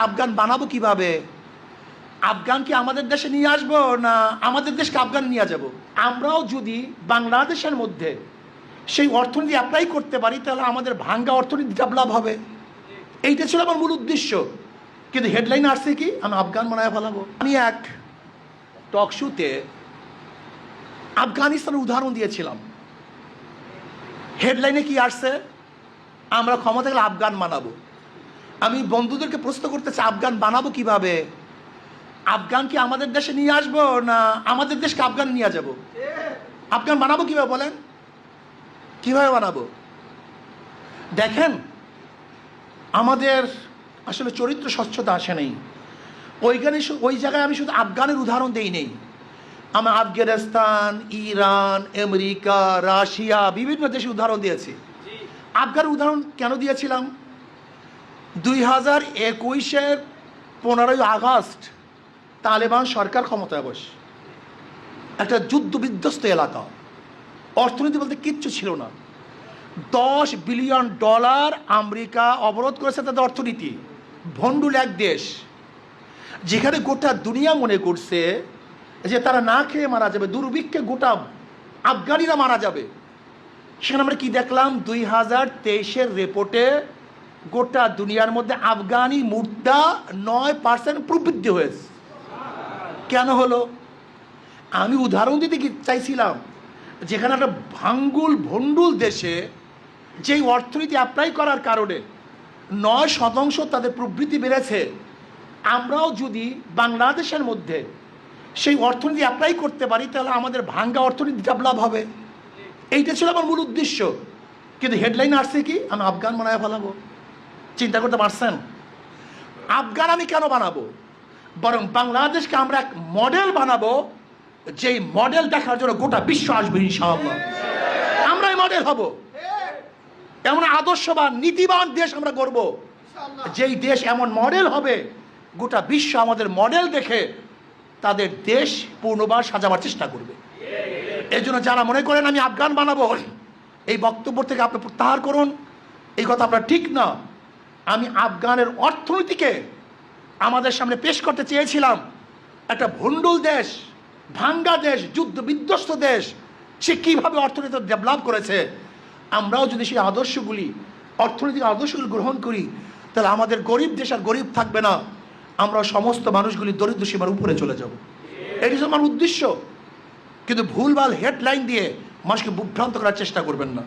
আফগান বানাবো কিভাবে? আফগান কি আমাদের দেশে নিয়ে আসবো, না আমাদের দেশকে আফগান নিয়ে যাব? আমরাও যদি বাংলাদেশের মধ্যে সেই অর্থনীতি অ্যাপ্লাই করতে পারি, তাহলে আমাদের ভাঙ্গা অর্থনীতি ডেভেলপ হবে। এইটা ছিল আমার মূল উদ্দেশ্য। কিন্তু হেডলাইন আসছে কি, আমি আফগান বানায় ফেলাবো। আমি এক টক শোতে আফগানিস্তানের উদাহরণ দিয়েছিলাম। হেডলাইনে কি আসছে, আমরা ক্ষমতা গেলে আফগান বানাবো। আমি বন্ধুদেরকে প্রশ্ন করতে চাই, আফগান বানাবো কিভাবে? আফগান কি আমাদের দেশে নিয়ে আসবো, না আমাদের দেশকে আফগান নিয়ে যাব? আফগান বানাবো কিভাবে বলেন? কিভাবে বানাবো? দেখেন, আমাদের আসলে চরিত্র স্বচ্ছতা আসে নেই। ওই জায়গায় আমি শুধু আফগানের উদাহরণ দেই নেই, আমি আফগানিস্তান, ইরান, আমেরিকা, রাশিয়া, বিভিন্ন দেশে উদাহরণ দিয়েছি। আফগানের উদাহরণ কেন দিয়েছিলাম? 2021-এর 15ই আগস্ট তালেবান সরকার ক্ষমতায় বসে। একটা যুদ্ধ বিধ্বস্ত এলাকা, অর্থনীতি বলতে কিচ্ছু ছিল না। $10 বিলিয়ন আমেরিকা অবরোধ করেছে তাদের অর্থনীতি। ভণ্ডুল এক দেশ, যেখানে গোটা দুনিয়া মনে করছে যে তারা না খেয়ে মারা যাবে, দুর্ভিক্ষে গোটা আফগানিরা মারা যাবে। সেখানে আমরা কি দেখলাম? 2023-এর রিপোর্টে গোটা দুনিয়ার মধ্যে আফগানি মুদ্রা 9% প্রবৃদ্ধি হয়েছে। কেন হলো? আমি উদাহরণ দিতে চাইছিলাম, যেখানে একটা ভণ্ডুল দেশে যেই অর্থনীতি অ্যাপ্লাই করার কারণে 9% তাদের প্রবৃদ্ধি বেড়েছে, আমরাও যদি বাংলাদেশের মধ্যে সেই অর্থনীতি অ্যাপ্লাই করতে পারি, তাহলে আমাদের ভাঙ্গা অর্থনীতি ডেভেলপ হবে। এইটা ছিল আমার মূল উদ্দেশ্য। কিন্তু হেডলাইন আসছে কি, আমি আফগান বানায় ফেলাবো। চিন্তা করতে পারছেন? আফগান আমি কেন বানাবো? বরং বাংলাদেশকে আমরা এক মডেল বানাবো, যেই মডেল দেখার জন্য গোটা বিশ্ব আসবে ইনশাআল্লাহ। আমরা এই মডেল হব, এমন আদর্শবান নীতিবান দেশ আমরা গড়ব, যেই দেশ এমন মডেল হবে, গোটা বিশ্ব আমাদের মডেল দেখে তাদের দেশ পুনর্বার সাজাবার চেষ্টা করবে। এই জন্য যারা মনে করেন আমি আফগান বানাবো, এই বক্তব্য থেকে আপনি প্রত্যাহার করুন। এই কথা আপনার ঠিক না। আমি আফগানের অর্থনীতিকে আমাদের সামনে পেশ করতে চেয়েছিলাম। একটা ভণ্ডুল দেশ, ভাঙ্গা দেশ, যুদ্ধ বিধ্বস্ত দেশ, সে কীভাবে অর্থনীতি ডেভেলপ করেছে। আমরাও যদি সেই আদর্শগুলি, অর্থনৈতিক আদর্শগুলি গ্রহণ করি, তাহলে আমাদের গরিব দেশ আর গরিব থাকবে না। আমরা সমস্ত মানুষগুলি দরিদ্র সীমার উপরে চলে যাব। এটি আমার উদ্দেশ্য। কিন্তু ভুলভাল হেডলাইন দিয়ে মানুষকে বিভ্রান্ত করার চেষ্টা করবেন না।